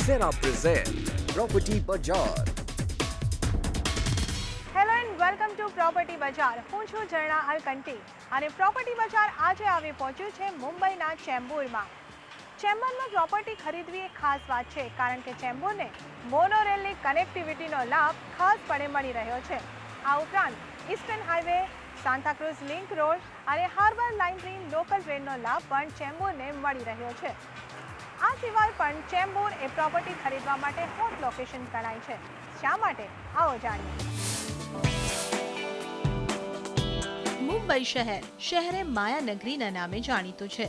Cera present Property Bazaar. Hello and welcome to property બજાર. હું છું ઝરણા અલકંટી અને પ્રોપર્ટી બજાર આજે આવી પહોંચ્યું છે મુંબઈના ચેમ્બુરમાં. ચેમ્બુરમાં પ્રોપર્ટી ખરીદવી એક ખાસ વાત છે, કારણ કે ચેમ્બુરને મોનોરેલની કનેક્ટિવિટીનો લાભ ખાસપણે મળી રહ્યો છે. આ ઉપરાંત ઈસ્ટર્ન હાઈવે, સાન્તાક્રુઝ લિંક રોડ અને હાર્બર લાઇનની લોકલ ટ્રેનનો લાભ પણ ચેમ્બુરને મળી રહ્યો છે. આ સિવાય પણ ચેમ્બુર એ પ્રોપર્ટી ખરીદવા માટે હોટ લોકેશન ગણાય છે. શા માટે? આવો જાણીએ. મુંબઈ શહેરે માયાનગરીના નામે જાણીતું છે.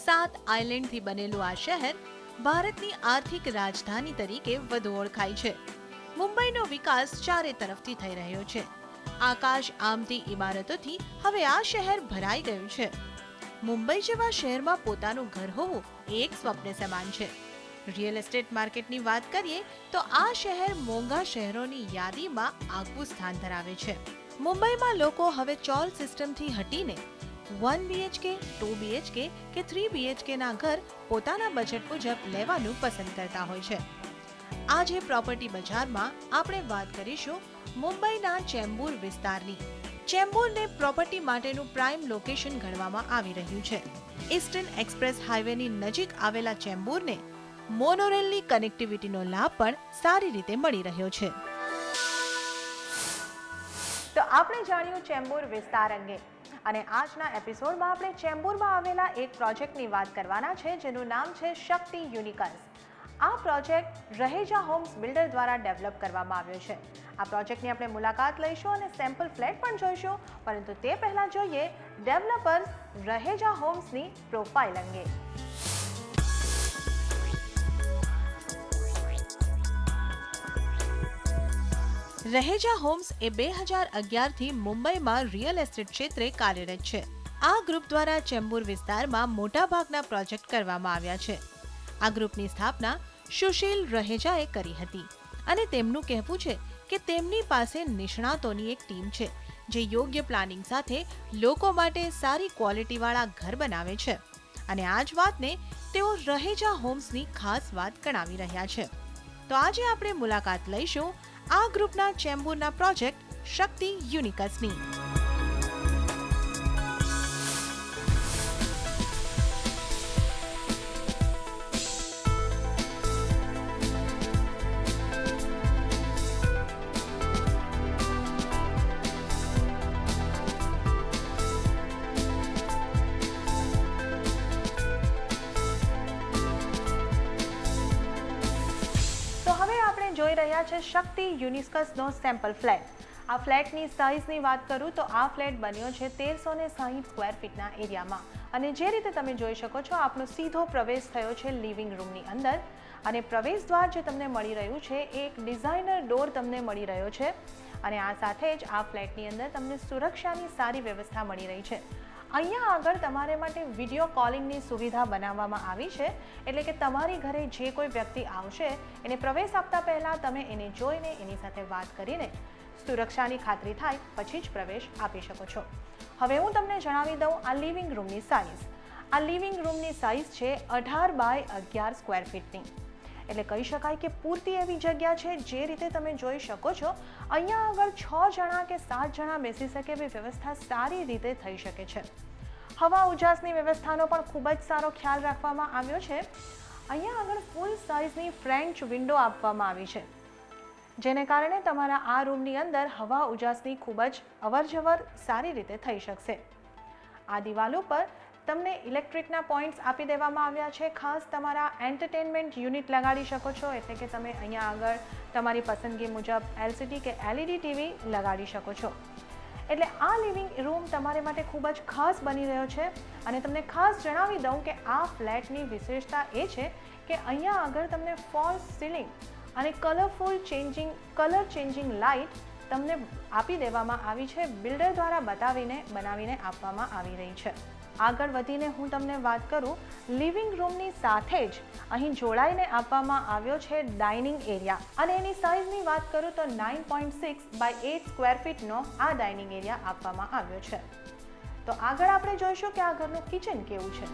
7 આઇલેન્ડથી બનેલું આ શહેર ભારતની આર્થિક રાજધાની તરીકે વધુ ઓળખાય છે. મુંબઈનો વિકાસ ચારે તરફથી થઈ રહ્યો છે. આકાશ આમતી ઇમારતોથી હવે આ શહેર ભરાઈ ગયું છે. મુંબઈ જેવા શહેરમાં પોતાનું ઘર હોવું એ એક સ્વપ્ન સમાન છે. રિયલ એસ્ટેટ માર્કેટની વાત કરીએ તો આ શહેર મોંઘા શહેરોની યાદીમાં આગવું સ્થાન ધરાવે છે. મુંબઈમાં લોકો હવે ચોલ સિસ્ટમથી હટીને 1 BHK, 2 BHK કે 3 BHK ના ઘર પોતાના બજેટ મુજબ લેવાનું પસંદ કરતા હોય છે. આજે પ્રોપર્ટી બજારમાં આપણે વાત કરીશું મુંબઈના ચેમ્બુર વિસ્તારની. ચેમ્બુરને પ્રોપર્ટી માટેનું પ્રાઇમ લોકેશન ગણવામાં આવી રહ્યું છે. ઈસ્ટર્ન એક્સપ્રેસ હાઈવેની નજીક આવેલા ચેમ્બુરને મોનોરેલની કનેક્ટિવિટીનો લાભ પણ સારી રીતે મળી રહ્યો છે. તો આપણે જાણ્યું ચેમ્બુર વિસ્તાર અંગે, અને આજના એપિસોડમાં આપણે ચેમ્બુરમાં આવેલા એક પ્રોજેક્ટની વાત કરવાના છે, જેનું નામ છે શક્તિ યુનિકસ. આ પ્રોજેક્ટरहेજા હોમ્સ બિલ્ડર દ્વારા ડેવલપ કરવામાં આવ્યો છે. આ પ્રોજેક્ટની આપણે મુલાકાત લઈશું અને સેમ્પલ ફ્લેટ પણ જોઈશું, પરંતુ તે પહેલા જોઈએ ડેવલપર્સरहेજા હોમ્સની પ્રોફાઇલ અંગે.रहेજા હોમ્સ એ 2011થી મુંબઈમાં રિયલ એસ્ટેટ ક્ષેત્રે કાર્યરત છે. આ ગ્રુપ દ્વારા ચેમ્બુર વિસ્તારમાં મોટાભાગના પ્રોજેક્ટ કરવામાં આવ્યા છે. આ ગ્રુપની સ્થાપના સુશીલरहेજાએ કરી હતી અને તેમનું કહેવું છે કે તેમની પાસે નિષ્ણાતોની એક ટીમ છે જે યોગ્ય પ્લાનિંગ સાથે લોકો માટે સારી ક્વોલિટીવાળા ઘર બનાવે છે, અને આ જ વાતને તેઓरहेજા હોમ્સની ખાસ વાત ગણાવી રહ્યા છે. તો આજે આપણે મુલાકાત લઈશું આ ગ્રુપના ચેમ્બુરના પ્રોજેક્ટ શક્તિ યુનિકસની. જોઈ રહ્યા છે શક્તિ યુનિકસનો સેમ્પલ ફ્લેટ. આ ફ્લેટની સાઇઝની વાત કરું તો આ ફ્લેટ બન્યો છે 1360 સ્ક્વેર ફીટના એરિયામાં, અને જે રીતે તમે જોઈ શકો છો આપનો સીધો પ્રવેશ થયો છે લિવિંગ રૂમની અંદર, અને પ્રવેશ દ્વાર જે તમને મળી રહ્યું છે એ એક ડિઝાઇનર ડોર તમને મળી રહ્યો છે, અને આ સાથે જ આ ફ્લેટની અંદર તમને સુરક્ષાની સારી વ્યવસ્થા મળી રહી છે. અહીંયા આગળ તમારે માટે વિડીયો કોલિંગની સુવિધા બનાવવામાં આવી છે, એટલે કે તમારી ઘરે જે કોઈ વ્યક્તિ આવશે એને પ્રવેશ આપતા પહેલાં તમે એને જોઈને એની સાથે વાત કરીને સુરક્ષાની ખાતરી થાય પછી જ પ્રવેશ આપી શકો છો. હવે હું તમને જણાવી દઉં આ લિવિંગ રૂમની સાઇઝ. આ લિવિંગ રૂમની સાઇઝ છે 18 બાય 11 સ્ક્વેર ફીટની, એટલે કહી શકાય કે પૂરતી એવી જગ્યા છે. જે રીતે તમે જોઈ શકો છો અહીંયા આગળ 6 જણા કે 7 જણા બેસી શકે એવી વ્યવસ્થા સારી રીતે થઈ શકે છે. હવા ઉજાસની વ્યવસ્થાનો પણ ખૂબ જ સારો ખ્યાલ રાખવામાં આવ્યો છે. અહીંયા આગળ ફૂલ સાઇઝની ફ્રેન્ચ વિન્ડો આપવામાં આવી છે, જેને કારણે તમારા આ રૂમની અંદર હવા ઉજાસની ખૂબ જ અવરજવર સારી રીતે થઈ શકશે. આ દિવાલો પર તમને ઇલેક્ટ્રિકના પોઈન્ટ્સ આપી દેવામાં આવ્યા છે. ખાસ તમારા એન્ટરટેનમેન્ટ યુનિટ લગાડી શકો છો, એટલે કે તમે અહીંયા આગળ તમારી પસંદગી મુજબ LCD કે LED ટીવી લગાડી શકો છો. એટલે આ લિવિંગ રૂમ તમારે માટે ખૂબ જ ખાસ બની રહ્યો છે. અને તમને ખાસ જણાવી દઉં કે આ ફ્લેટની વિશેષતા એ છે કે અહીંયા આગળ તમને ફોલ્સ સીલિંગ અને કલર ચેન્જિંગ લાઇટ તમને આપી દેવામાં આવી છે. બિલ્ડર દ્વારા બનાવીને આપવામાં આવી રહી છે. આગળ વધીને હું તમને વાત કરું લિવિંગ રૂમની સાથે જ અહીં જોડાઈને આપવામાં આવ્યો છે ડાઇનિંગ એરિયા, અને એની સાઇઝની વાત કરું તો 9.6 બાય 8 સ્ક્વેર ફીટનો આ ડાઇનિંગ એરિયા આપવામાં આવ્યો છે. તો આગળ આપણે જોઈશું કે આ ઘરનું કિચન કેવું છે.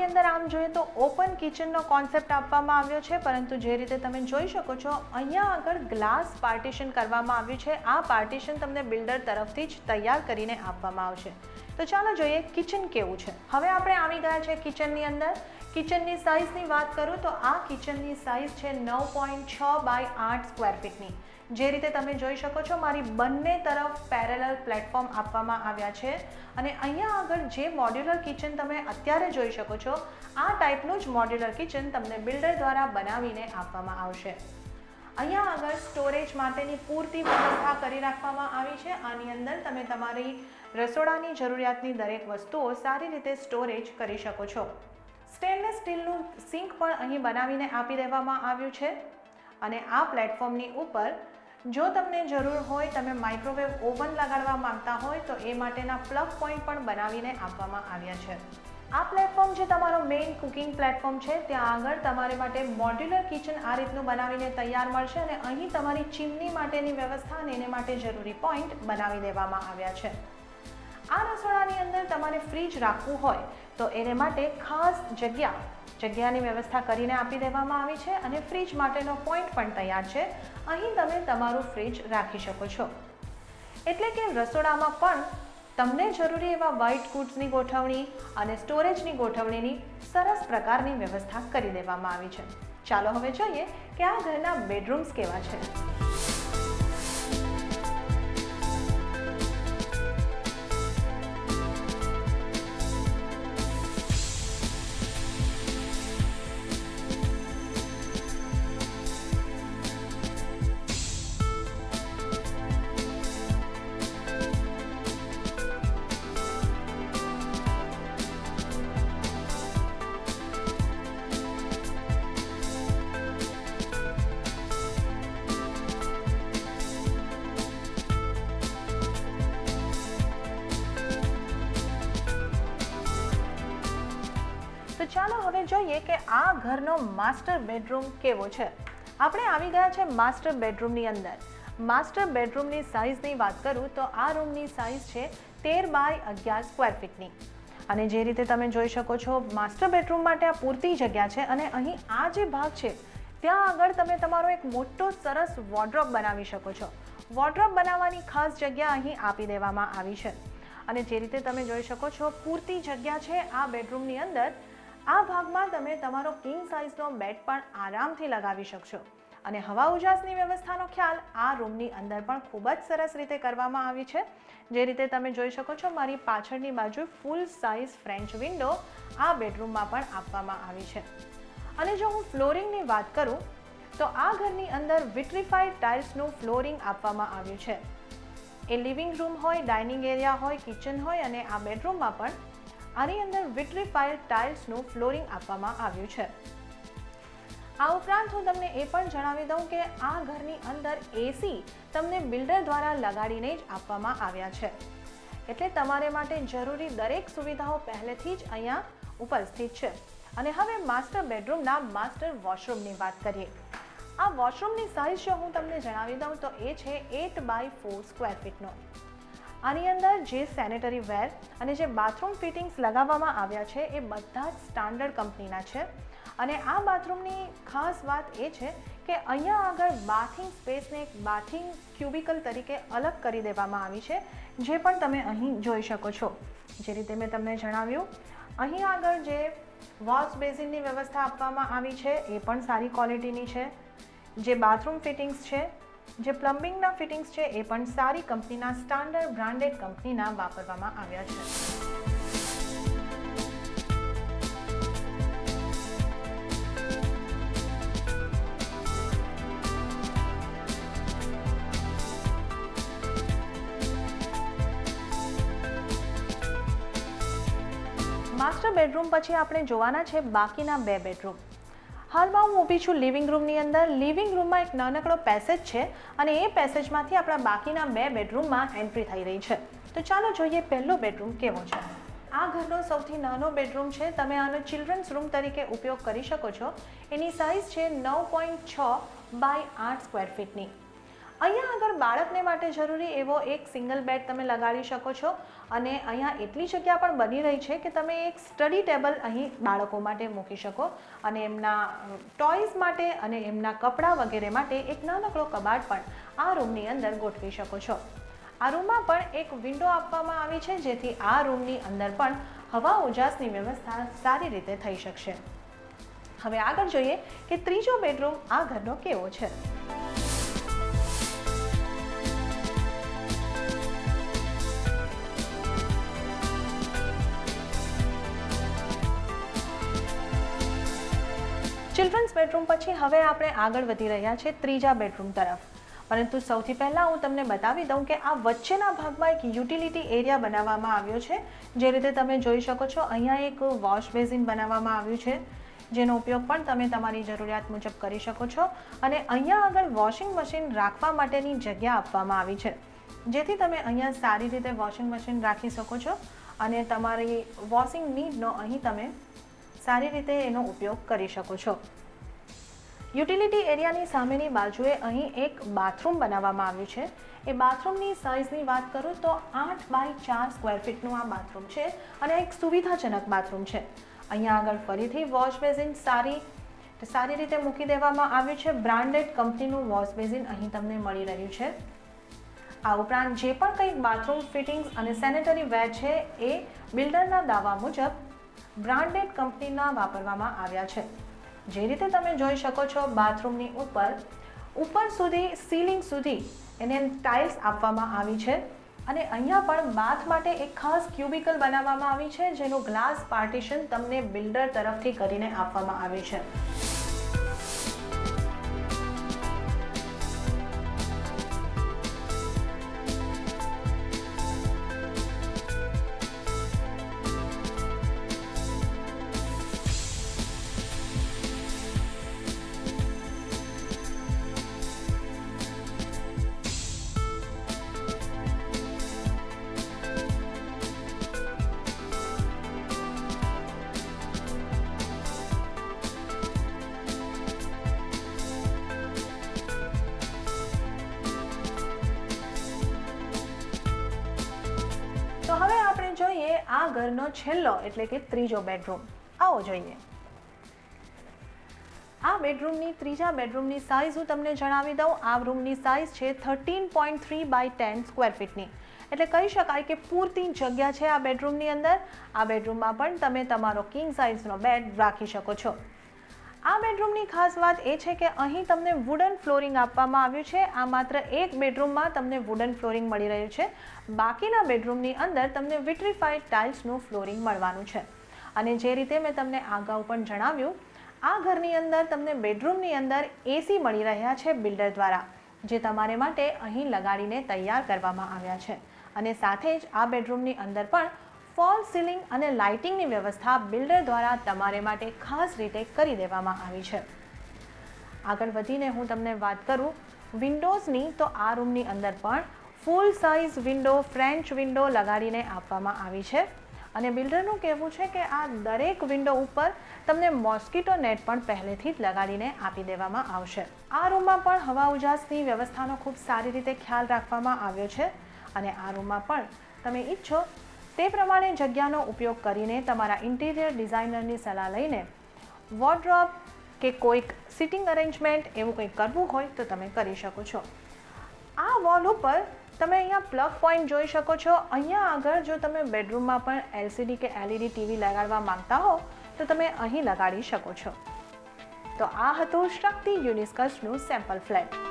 અંદર આમ જોઈએ તો ઓપન કિચનનો કોન્સેપ્ટ આપવામાં આવ્યો છે, પરંતુ જે રીતે તમે જોઈ શકો છો અહીંયા આગળ ગ્લાસ પાર્ટીશન કરવામાં આવ્યું છે. આ પાર્ટીશન તમને બિલ્ડર તરફથી જ તૈયાર કરીને આપવામાં આવશે. તો ચાલો જોઈએ કિચન કેવું છે. હવે આપણે આવી ગયા છે કિચનની અંદર. કિચનની સાઇઝની વાત કરું તો આ કિચનની સાઇઝ છે 9.6 બાય 8 સ્ક્વેર ફીટની. જે રીતે તમે જોઈ શકો છો મારી બંને તરફ પેરેલલ પ્લેટફોર્મ આપવામાં આવ્યા છે. અને અહીંયા આગળ જે મોડ્યુલર કિચન તમે અત્યારે જોઈ શકો છો આ ટાઈપનું જ મોડ્યુલર કિચન તમને બિલ્ડર દ્વારા બનાવીને આપવામાં આવશે. અહીંયા આગળ સ્ટોરેજ માટેની પૂરતી વ્યવસ્થા કરી રાખવામાં આવી છે. આની અંદર તમે તમારી રસોડાની જરૂરિયાતની દરેક વસ્તુઓ સારી રીતે સ્ટોરેજ કરી શકો છો. સ્ટેનલેસ સ્ટીલનું સિંક પણ અહીં બનાવીને આપી દેવામાં આવ્યું છે. અને આ પ્લેટફોર્મની ઉપર જો તમને જરૂર હોય તમે માઇક્રોવેવ ઓવન લગાડવા માંગતા હોય તો એ માટેના પ્લગ પોઈન્ટ પણ બનાવીને આપવામાં આવ્યા છે. આ પ્લેટફોર્મ જે તમારો મેઇન કુકિંગ પ્લેટફોર્મ છે ત્યાં આગળ તમારે માટે મોડ્યુલર કિચન આ રીતનું બનાવીને તૈયાર મળશે. અને અહીં તમારી ચીમની માટેની વ્યવસ્થા અને એને માટે જરૂરી પોઈન્ટ બનાવી દેવામાં આવ્યા છે. આ રસોડાની અંદર તમારે ફ્રીજ રાખવું હોય તો એને માટે ખાસ જગ્યાની વ્યવસ્થા કરીને આપી દેવામાં આવી છે. અને ફ્રીજ માટેનો પોઈન્ટ પણ તૈયાર છે. અહીં તમે તમારું ફ્રીજ રાખી શકો છો. એટલે કે રસોડામાં પણ તમને જરૂરી એવા વ્હાઇટ ગુડ્સની ગોઠવણી અને સ્ટોરેજની ગોઠવણીની સરસ પ્રકારની વ્યવસ્થા કરી દેવામાં આવી છે. ચાલો હવે જોઈએ કે આ ઘરના બેડરૂમ્સ કેવા છે. તો ચાલો હવે જોઈએ કે આ ઘરનો માસ્ટર બેડરૂમ કેવો છે. આપણે આવી ગયા છે માસ્ટર બેડરૂમની અંદર. માસ્ટર બેડરૂમની સાઇઝની વાત કરું તો આ રૂમની સાઇઝ છે 13 બાય 11 સ્ક્વેર ફીટની. અને જે રીતે તમે જોઈ શકો છો માસ્ટર બેડરૂમ માટે આ પૂરતી જગ્યા છે. અને અહીં આ જે ભાગ છે ત્યાં આગળ તમે તમારો એક મોટો સરસ વોર્ડરોબ બનાવી શકો છો. વોર્ડરોબ બનાવવાની ખાસ જગ્યા અહીં આપી દેવામાં આવી છે. અને જે રીતે તમે જોઈ શકો છો પૂરતી જગ્યા છે આ બેડરૂમની અંદર. આ ભાગમાં તમે તમારો કિંગ સાઇઝનો બેડ પણ આરામથી લગાવી શકશો. અને હવા ઉજાસની વ્યવસ્થાનો ખ્યાલ આ રૂમની અંદર પણ ખૂબ જ સરસ રીતે કરવામાં આવી છે. જે રીતે તમે જોઈ શકો છો મારી પાછળની બાજુ ફૂલ સાઇઝ ફ્રેન્ચ વિન્ડો આ બેડરૂમમાં પણ આપવામાં આવી છે. અને જો હું ફ્લોરિંગની વાત કરું તો આ ઘરની અંદર વિટ્રીફાઈડ ટાઇલ્સનું ફ્લોરિંગ આપવામાં આવ્યું છે. એ લિવિંગ રૂમ હોય, ડાઇનિંગ એરિયા હોય, કિચન હોય અને આ બેડરૂમમાં પણ આની અંદર વિટ્રીફાઈડ ટાઇલ્સનું ફ્લોરિંગ આપવામાં આવ્યું છે. આ ઉપરાંત હું તમને એ પણ જણાવી દઉં કે આ ઘરની અંદર એસી તમને બિલ્ડર દ્વારા લગાડીને જ આપવામાં આવ્યા છે. એટલે તમારે માટે જરૂરી દરેક સુવિધાઓ પહેલેથી જ અહીંયા ઉપસ્થિત છે. અને હવે માસ્ટર બેડરૂમના માસ્ટર વોશરૂમની વાત કરીએ. આ વોશરૂમની સાઇઝ જો હું તમને જણાવી દઉં તો એ છે 8 બાય 4 સ્ક્વેર ફીટનો. આની અંદર જે સેનેટરી વેર અને જે બાથરૂમ ફિટિંગ્સ લગાવવામાં આવ્યા છે એ બધા જ સ્ટાન્ડર્ડ કંપનીના છે. અને આ બાથરૂમની ખાસ વાત એ છે કે અહીંયા આગળ બાથિંગ સ્પેસને એક બાથિંગ ક્યુબિકલ તરીકે અલગ કરી દેવામાં આવી છે, જે પણ તમે અહીં જોઈ શકો છો. જે રીતે મેં તમને જણાવ્યું અહીં આગળ જે વોશ બેસિનની વ્યવસ્થા આપવામાં આવી છે એ પણ સારી ક્વોલિટીની છે. જે બાથરૂમ ફિટિંગ્સ છે, જે પ્લમ્બિંગના ફિટિંગ્સ છે એ પણ સારી કંપનીના સ્ટાન્ડર્ડ બ્રાન્ડેડ કંપનીના વાપરવામાં આવ્યા છે. માસ્ટર બેડરૂમ પછી આપણે જોવાના છે બાકીના બે બેડરૂમ. હાલમાં હું ઊભી છું લિવિંગ રૂમની અંદર. લિવિંગ રૂમમાં એક નાનકડો પેસેજ છે અને એ પેસેજમાંથી આપણા બાકીના બે બેડરૂમમાં એન્ટ્રી થઈ રહી છે. તો ચાલો જોઈએ પહેલો બેડરૂમ કેવો છે. આ ઘરનો સૌથી નાનો બેડરૂમ છે. તમે આનો ચિલ્ડ્રન્સ રૂમ તરીકે ઉપયોગ કરી શકો છો. એની સાઇઝ છે 9.6 બાય 8 સ્ક્વેર ફીટની. અહીંયા આગળ બાળકને માટે જરૂરી એવો એક સિંગલ બેડ તમે લગાડી શકો છો અને અહીંયા એટલી જગ્યા પણ બની રહી છે કે તમે એક સ્ટડી ટેબલ અહીં બાળકો માટે મૂકી શકો અને એમના ટોયઝ માટે અને એમના કપડાં વગેરે માટે એક નાનકડો કબાટ પણ આ રૂમની અંદર ગોઠવી શકો છો. આ રૂમમાં પણ એક વિન્ડો આપવામાં આવી છે જેથી આ રૂમની અંદર પણ હવા ઉજાસની વ્યવસ્થા સારી રીતે થઈ શકશે. હવે આગળ જોઈએ કે ત્રીજો બેડરૂમ આ ઘરનો કેવો છે. ચિલ્ડ્રન્સ બેડરૂમ પછી હવે આપણે આગળ વધી રહ્યા છે ત્રીજા બેડરૂમ તરફ. પરંતુ સૌથી પહેલાં હું તમને બતાવી દઉં કે આ વચ્ચેના ભાગમાં એક યુટિલિટી એરિયા બનાવવામાં આવ્યો છે. જે રીતે તમે જોઈ શકો છો અહીંયા એક વોશ બેસિન બનાવવામાં આવ્યું છે જેનો ઉપયોગ પણ તમે તમારી જરૂરિયાત મુજબ કરી શકો છો અને અહીંયા આગળ વોશિંગ મશીન રાખવા માટેની જગ્યા આપવામાં આવી છે જેથી તમે અહીંયા સારી રીતે વોશિંગ મશીન રાખી શકો છો અને તમારી વોશિંગ નીડનો અહીં તમે સારી રીતે એનો ઉપયોગ કરી શકો છો. યુટિલિટી એરિયાની સામેની બાજુએ અહીં એક બાથરૂમ બનાવવામાં આવ્યું છે. એ બાથરૂમની સાઇઝની વાત કરું તો 8x4 સ્ક્વેર ફીટનું આ બાથરૂમ છે અને એક સુવિધાજનક બાથરૂમ છે. અહીંયા આગળ ફરીથી વોશ બેસિન સારી રીતે મૂકી દેવામાં આવ્યું છે. બ્રાન્ડેડ કંપનીનું વોશ બેસિન અહીં તમને મળી રહ્યું છે. આ ઉપરાંત જે પણ કંઈક બાથરૂમ ફિટિંગ્સ અને સેનેટરી વેર છે એ બિલ્ડરના દાવા મુજબ બ્રાન્ડેડ કંપનીના વાપરવામાં આવ્યા છે. જે રીતે તમે જોઈ શકો છો બાથરૂમની ઉપર સુધી સીલિંગ સુધી એને ટાઇલ્સ આપવામાં આવી છે અને અહીંયા પણ બાથ માટે એક ખાસ ક્યુબિકલ બનાવવામાં આવી છે જેનું ગ્લાસ પાર્ટીશન તમને બિલ્ડર તરફથી કરીને આપવામાં આવ્યું છે. તો હવે આપણે જોઈએ આ ઘરનો છેલ્લો એટલે કે ત્રીજો બેડરૂમ. આવો જોઈએ. આ બેડરૂમની ત્રીજા બેડરૂમની સાઇઝ હું તમને જણાવી દઉં. આ રૂમની સાઇઝ છે 13.3x10 સ્ક્વેર ફીટની. એટલે કહી શકાય કે પૂરતી જગ્યા છે આ બેડરૂમની અંદર. આ બેડરૂમમાં પણ તમે તમારો કિંગ સાઇઝનો બેડ રાખી શકો છો. આ બેડરૂમની ખાસ વાત એ છે કે અહીં તમને વુડન ફ્લોરિંગ આપવામાં આવ્યું છે. આ માત્ર એક બેડરૂમમાં તમને વુડન ફ્લોરિંગ મળી રહ્યું છે. બાકીના બેડરૂમની અંદર તમને વિટ્રીફાઈડ ટાઇલ્સનું ફ્લોરિંગ મળવાનું છે. અને જે રીતે મેં તમને અગાઉ પણ જણાવ્યું, આ ઘરની અંદર તમને બેડરૂમની અંદર એસી મળી રહ્યા છે બિલ્ડર દ્વારા, જે તમારે માટે અહીં લગાડીને તૈયાર કરવામાં આવ્યા છે. અને સાથે જ આ બેડરૂમની અંદર પણ ફોલ સીલિંગ અને લાઇટિંગની વ્યવસ્થા બિલ્ડર દ્વારા તમારે માટે ખાસ રીતે કરી દેવામાં આવી છે. આગળ વધીને હું તમને વાત કરું વિન્ડોઝની, તો આ રૂમની અંદર પણ full size window, French window લગાડીને આપવામાં આવી છે. અને બિલ્ડરનું કહેવું છે કે આ દરેક વિન્ડો ઉપર તમને મોસ્કીટો નેટ પણ પહેલેથી જ લગાડીને આપી દેવામાં આવશે. આ રૂમમાં પણ હવા ઉજાસની વ્યવસ્થાનો ખૂબ સારી રીતે ખ્યાલ રાખવામાં આવ્યો છે. અને આ રૂમમાં પણ તમે ઈચ્છો તે પ્રમાણે જગ્યાનો ઉપયોગ કરીને તમારા ઇન્ટિરિયર ડિઝાઇનરની સલાહ લઈને વોર્ડરોબ કે કોઈક સિટિંગ અરેન્જમેન્ટ એવું કંઈક કરવું હોય તો તમે કરી શકો છો. આ વોલ ઉપર તમે અહીંયા પ્લગ પોઈન્ટ જોઈ શકો છો. અહીંયા આગળ જો તમે બેડરૂમમાં પણ LCD કે LED ટીવી લગાડવા માંગતા હો તો તમે અહીં લગાડી શકો છો. તો આ હતું શક્તિ યુનિસ્કસનું સેમ્પલ ફ્લેટ.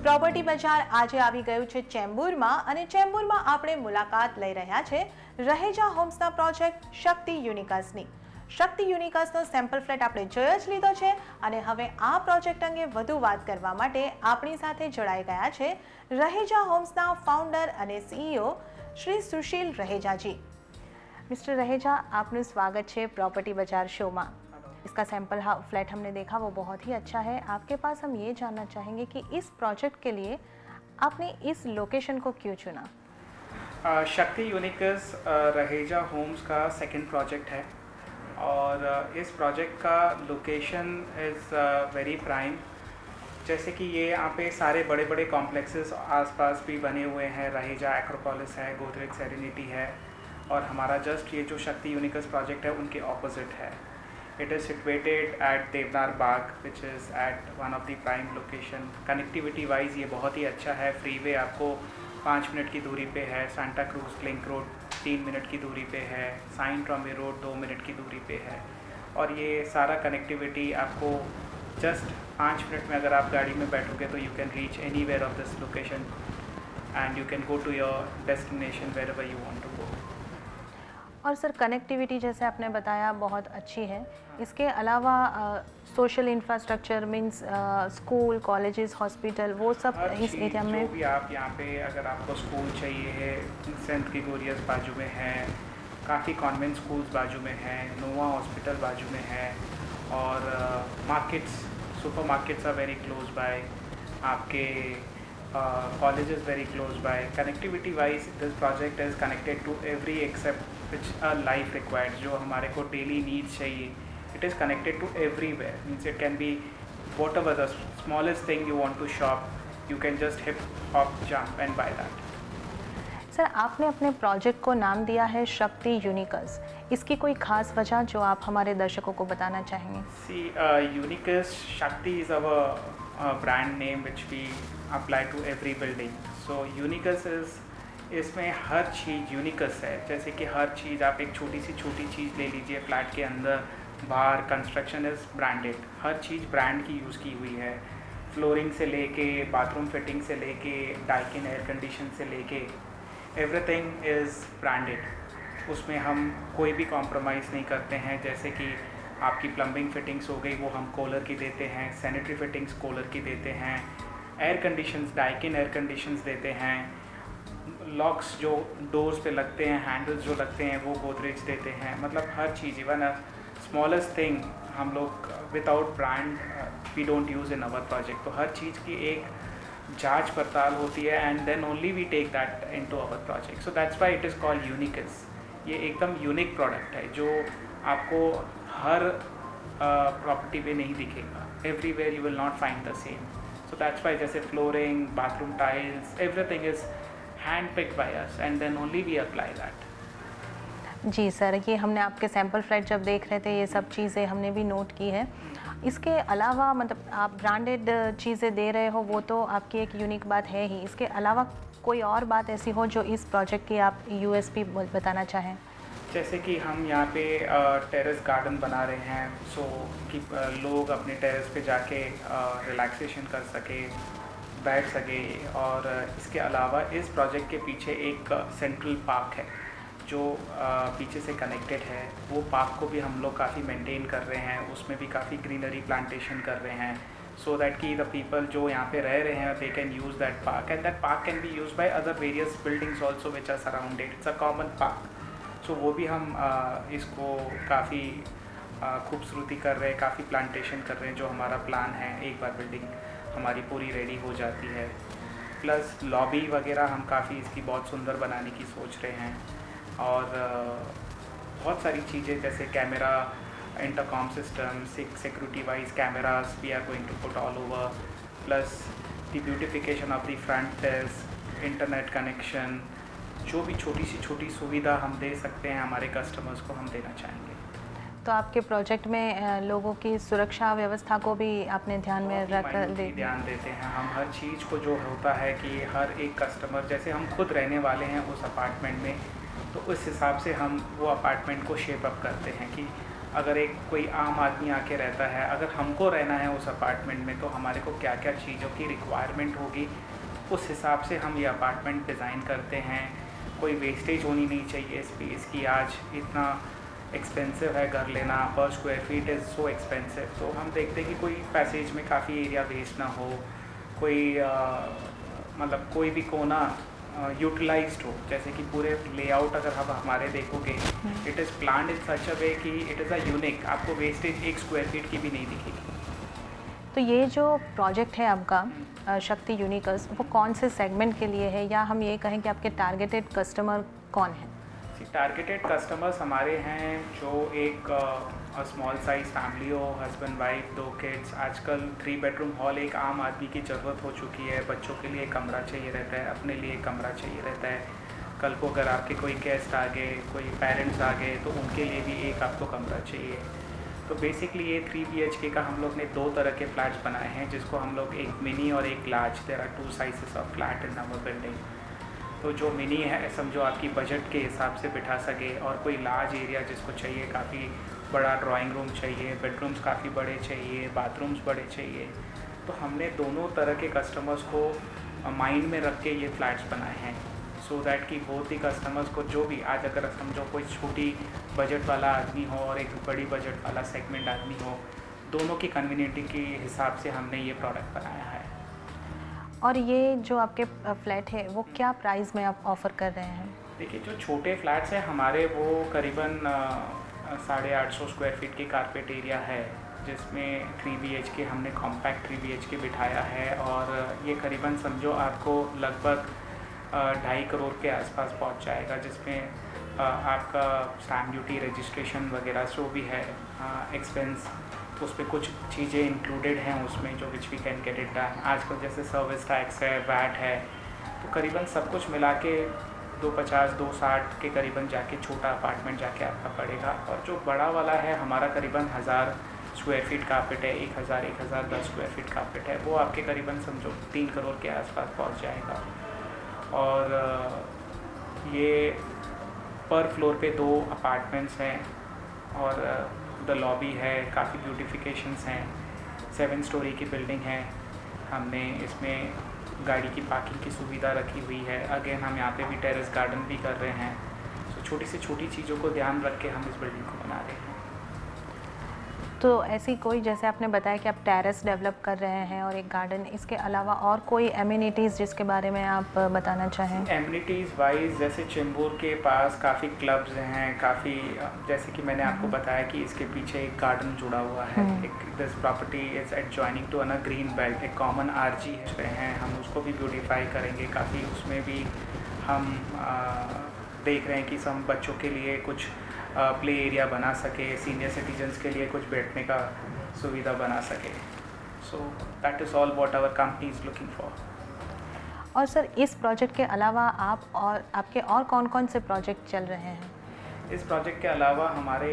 પ્રોપર્ટી બજાર આજે આવી ગયું છે ચેમ્બુરમાં, અને ચેમ્બુરમાં આપણે મુલાકાત લઈ રહ્યા છેरहेजा હોમ્સના પ્રોજેક્ટ શક્તિ યુનિકસની. શક્તિ યુનિકસનો સેમ્પલ ફ્લેટ આપણે જોઈ જ લીધો છે અને હવે આ પ્રોજેક્ટ અંગે વધુ વાત કરવા માટે આપણી સાથે જોડાઈ ગયા છેरहेजा હોમ્સના ફાઉન્ડર અને CEO શ્રી સુશીલरहेજાજી. मिस्टर रहेजा, आपનું સ્વાગત છે प्रॉपर्टी बाजार शो में। इसका सैंपल फ्लैट हमने देखा, वो बहुत ही अच्छा है। आपके पास हम ये जानना चाहेंगे कि इस प्रोजेक्ट के लिए आपने इस लोकेशन को क्यों चुना? शक्ति यूनिकस रहेजा होम्स का सेकंड प्रोजेक्ट है और इस प्रोजेक्ट का लोकेशन इज़ वेरी प्राइम। जैसे कि ये यहाँ पे सारे बड़े बड़े कॉम्प्लेक्सेस आसपास भी बने हुए हैं। रहेजा एक्रोपोलिस है, गोदरेज सेरेनिटी है और हमारा जस्ट ये जो शक्ति यूनिकस प्रोजेक्ट है उनके ऑपोजिट है। It is situated at Deonar Bagh which is at one of the prime location. Connectivity wise ये बहुत ही अच्छा है। फ्रीवे आपको 5 मिनट की दूरी पे है, Santa cruise link road 3 minute की दूरी पे है, साइन ट्रॉम्बे रोड 2 मिनट की दूरी पे है और ये सारा कनेक्टिविटी आपको जस्ट 5 मिनट में अगर आप गाड़ी में बैठोगे तो you can reach anywhere of this location and you can go to your destination wherever you want to go. और सर, कनेक्टिविटी जैसे आपने बताया बहुत अच्छी है। इसके अलावा social infrastructure means school, colleges, hospital, वो सब इस एरिया में भी आप यहाँ पे अगर आपको स्कूल चाहिए है, सेंट ग्रेगोरियस बाजू में है, काफ़ी कॉन्वेंट स्कूल्स बाजू में है, नोवा हॉस्पिटल बाजू में है और markets, super markets are very close by, आपके colleges very close by. Connectivity wise this project is connected to every except which a life required, जो हमारे को डेली नीड्स चाहिए। It is connected to everywhere, means it can be whatever the smallest thing you want to shop, you can just hip hop jump and buy that. Sir, आपने अपने project को नाम दिया है शक्ति यूनिकस। इसकी कोई खास वजह जो आप हमारे दर्शकों को बताना चाहेंगे? See Unicus Shakti is our brand name which we apply to every building. So Unicus is, इसमें हर चीज़ यूनिकस है। जैसे कि हर चीज़, आप एक छोटी चीज़ ले लीजिए फ्लैट के अंदर, बाहर construction is branded, her cheese brand की यूज़ की हुई है। फ्लोरिंग से लेके बाथरूम फिटिंग से लेके डाइकिन एयर कंडीशन से लेके एवरीथिंग इज़ ब्रांडेड। उसमें हम कोई भी कॉम्प्रोमाइज़ नहीं करते हैं। जैसे कि आपकी प्लम्बिंग फिटिंग्स हो गई वो हम कोलर की देते हैं, सैनिटरी फिटिंग्स कोलर की देते हैं, air conditions Daikin air conditions देते हैं, लॉक्स जो डोर्स पे लगते हैं, हैंडल्स जो लगते हैं वो गोदरेज देते हैं। मतलब हर चीज़, इवन अ स्मॉलेस्ट थिंग हम लोग without brand we don't use in our project. तो हर चीज़ की एक जांच पड़ताल होती है and then only we take that into our project. So that's why it is called Unicus. ये एकदम यूनिक प्रोडक्ट है जो आपको हर प्रॉपर्टी पे नहीं दिखेगा। Everywhere you will not find the same. So that's why जैसे flooring, bathroom tiles, everything is hand picked by us and then only we apply that. जी सर, ये हमने आपके सैंपल फ्लैट जब देख रहे थे ये सब चीज़ें हमने भी नोट की है। इसके अलावा मतलब आप ब्रांडेड चीज़ें दे रहे हो वो तो आपकी एक यूनिक बात है ही। इसके अलावा कोई और बात ऐसी हो जो इस प्रोजेक्ट की आप यूएसपी बताना चाहें? जैसे कि हम यहाँ पे टेरेस गार्डन बना रहे हैं, सो कि लोग अपने टेरेस पे जाके रिलैक्सेशन कर सके, बैठ सके। और इसके अलावा इस प्रोजेक्ट के पीछे एक सेंट्रल पार्क है जो पीछे से कनेक्टेड है। वो पार्क को भी हम लोग काफ़ी मेंटेन कर रहे हैं, उसमें भी काफ़ी ग्रीनरी प्लांटेशन कर रहे हैं सो दैट कि द पीपल जो यहाँ पे रह रहे हैं they can use that park and that park can be use by other various buildings also which are surrounded. It's a common park. So वो भी हम इसको काफ़ी खूबसूरती कर रहे हैं, काफ़ी प्लांटेशन कर रहे हैं जो हमारा प्लान है एक बार बिल्डिंग हमारी पूरी रेडी हो जाती है। प्लस लॉबी वगैरह हम काफ़ी इसकी बहुत सुंदर बनाने की सोच रहे हैं और बहुत सारी चीज़ें जैसे camera, intercom system, security wise cameras we are going to put all over, plus the beautification of the front desk, internet connection, जो भी छोटी सुविधा हम दे सकते हैं हमारे कस्टमर्स को हम देना चाहेंगे। तो आपके प्रोजेक्ट में लोगों की सुरक्षा व्यवस्था को भी आपने ध्यान में रख ध्यान देते हैं हम हर चीज़ को। जो होता है कि हर एक कस्टमर, जैसे हम खुद रहने वाले हैं उस अपार्टमेंट में, तो उस हिसाब से हम वो अपार्टमेंट को शेप अप करते हैं कि अगर एक कोई आम आदमी आके रहता है, अगर हमको रहना है उस अपार्टमेंट में तो हमारे को क्या क्या चीज़ों की रिक्वायरमेंट होगी, उस हिसाब से हम ये अपार्टमेंट डिज़ाइन करते हैं। कोई वेस्टेज होनी नहीं चाहिए स्पेस की। आज इतना एक्सपेंसिव है घर लेना, पर square feet is so expensive. तो हम देखते हैं कि कोई पैसेज में काफ़ी एरिया वेस्ट ना हो, कोई मतलब कोई भी कोना यूटिलाइज्ड हो, जैसे कि पूरे लेआउट अगर आप हमारे देखोगे इट इज़ प्लान्ड इन सच अ वे कि इट इज़ अ यूनिक, आपको वेस्टेज 1 स्क्वायर फीट की भी नहीं दिखेगी। तो ये जो प्रोजेक्ट है आपका शक्ति यूनिकस, वो कौन से सेगमेंट के लिए है, या हम ये कहें कि आपके टारगेटेड कस्टमर कौन है? टारगेटेड कस्टमर्स हमारे हैं जो एक स्मॉल साइज फैमिली हो, हस्बैंड वाइफ, 2 किड्स। आजकल 3 बेडरूम हॉल एक आम आदमी की ज़रूरत हो चुकी है। बच्चों के लिए कमरा चाहिए रहता है, अपने लिए कमरा चाहिए रहता है। कल को अगर आपके कोई गेस्ट आ गए, कोई पेरेंट्स आ गए, तो उनके लिए भी एक आपको कमरा चाहिए। तो बेसिकली ये 3 BHK का हम लोग ने 2 तरह के फ्लैट्स बनाए हैं, जिसको हम लोग एक मिनी और एक large, there are 2 sizes of flat in our building. तो जो मिनी है समझो आपकी बजट के हिसाब से बिठा सके, और कोई लार्ज एरिया जिसको चाहिए, काफ़ी बड़ा ड्राइंग रूम चाहिए, बेडरूम्स काफ़ी बड़े चाहिए, बाथरूम्स बड़े चाहिए। तो हमने दोनों तरह के कस्टमर्स को माइंड में रख के ये फ्लैट्स बनाए हैं, सो दैट कि बहुत ही कस्टमर्स को जो भी आज अगर समझो कोई छोटी बजट वाला आदमी हो और एक बड़ी बजट वाला सेगमेंट आदमी हो, दोनों की कन्वीनियंटी के हिसाब से हमने ये प्रोडक्ट बनाया है। और ये जो आपके फ्लैट है वो क्या प्राइस में आप ऑफ़र कर रहे हैं? देखिए, जो छोटे फ्लैट्स हैं हमारे वो करीबन 850 स्क्वायर फीट की कारपेट एरिया है, जिसमें 3 BHK हमने कॉम्पैक्ट 3 BHK बिठाया है, और ये करीबन समझो आपको लगभग 2.5 करोड़ के आसपास पहुंच जाएगा, जिसमें आपका स्टैम्प ड्यूटी, रजिस्ट्रेशन वगैरह जो भी है एक्सपेंस, तो उस पर कुछ चीज़ें इंक्लूडेड हैं उसमें, जो which we can get it done. आजकल जैसे सर्विस टैक्स है, वैट है, तो करीबन सब कुछ मिला के 250 260 के करीबन जाके छोटा अपार्टमेंट जाके आपका पड़ेगा। और जो बड़ा वाला है हमारा करीबन 1000 स्क्वायर फीट कारपेट है, 1010 स्क्वायर फीट कारपेट है, वो आपके करीबन समझो 3 करोड़ के आसपास पहुंच जाएगा। और ये पर फ्लोर पे 2 अपार्टमेंट्स हैं, और द लॉबी है, काफ़ी ब्यूटिफिकेशंस हैं, 7 स्टोरी की बिल्डिंग है। हमने इसमें गाड़ी की पार्किंग की सुविधा रखी हुई है। अगेन हम यहाँ पे भी टेरेस गार्डन भी कर रहे हैं। सो छोटी से छोटी चीज़ों को ध्यान रख के हम इस बिल्डिंग को बना रहे हैं। तो ऐसी कोई, जैसे आपने बताया कि आप टेरेस डेवलप कर रहे हैं और एक गार्डन, इसके अलावा और कोई एमिनिटीज़ जिसके बारे में आप बताना चाहें? एमिनिटीज़ वाइज जैसे चेंबूर के पास काफ़ी क्लब्स हैं, काफ़ी जैसे कि मैंने आपको बताया कि इसके पीछे एक गार्डन जुड़ा हुआ है। एक this property is adjoining to a green belt, एक कॉमन RG है, हम उसको भी ब्यूटीफाई करेंगे काफ़ी। उसमें भी हम देख रहे हैं कि हम बच्चों के लिए कुछ प्ले एरिया बना सके, सीनियर सिटीजन्स के लिए कुछ बैठने का सुविधा बना सके। So that is all what our company is looking for. और सर, इस प्रोजेक्ट के अलावा आपके और कौन कौन से प्रोजेक्ट चल रहे हैं? इस प्रोजेक्ट के अलावा हमारे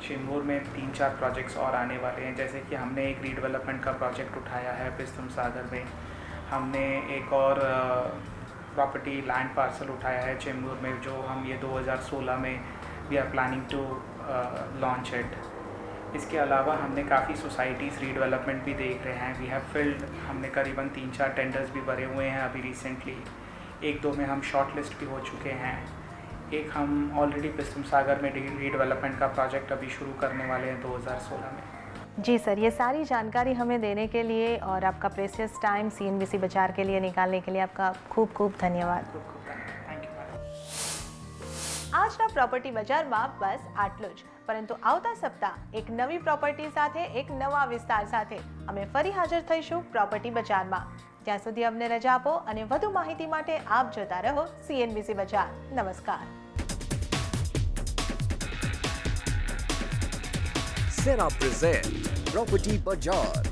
चेंबूर में 3-4 प्रोजेक्ट्स और आने वाले हैं। जैसे कि हमने एक रीडेवलपमेंट का प्रोजेक्ट उठाया है पिस्तुम सागर में। हमने एक और प्रॉपर्टी लैंड पार्सल उठाया है चेंबूर में, जो हम ये 2016 में we are planning to launch it. इसके अलावा हमने काफ़ी सोसाइटीज़ रीडेवलपमेंट भी देख रहे हैं। वी हैव फिल्ड, हमने करीबन 3-4 टेंडर्स भी भरे हुए हैं अभी रिसेंटली। 1-2 में हम शॉर्ट लिस्ट भी हो चुके हैं। एक हम ऑलरेडी पिस्तुम सागर में रीडेवलपमेंट का प्रोजेक्ट अभी शुरू करने वाले हैं 2016 में। जी सर, ये सारी जानकारी हमें देने के लिए और आपका प्रेशियस टाइम CNBC बाजार के लिए निकालने के लिए आपका खूब खूब धन्यवाद। Thank you. આજના પ્રોપર્ટી બજારમાં બસ આટલું જ, પરંતુ આવતા સપ્તાહ એક નવી પ્રોપર્ટી સાથે એક નવા વિસ્તાર સાથે અમે ફરી હાજર થઈશું પ્રોપર્ટી બજારમાં। ત્યાં સુધી અમને રજા આપો અને વધુ માહિતી માટે આપ જોતા રહો CNBC બજાર। નમસ્કાર। Cera present Property Bazaar.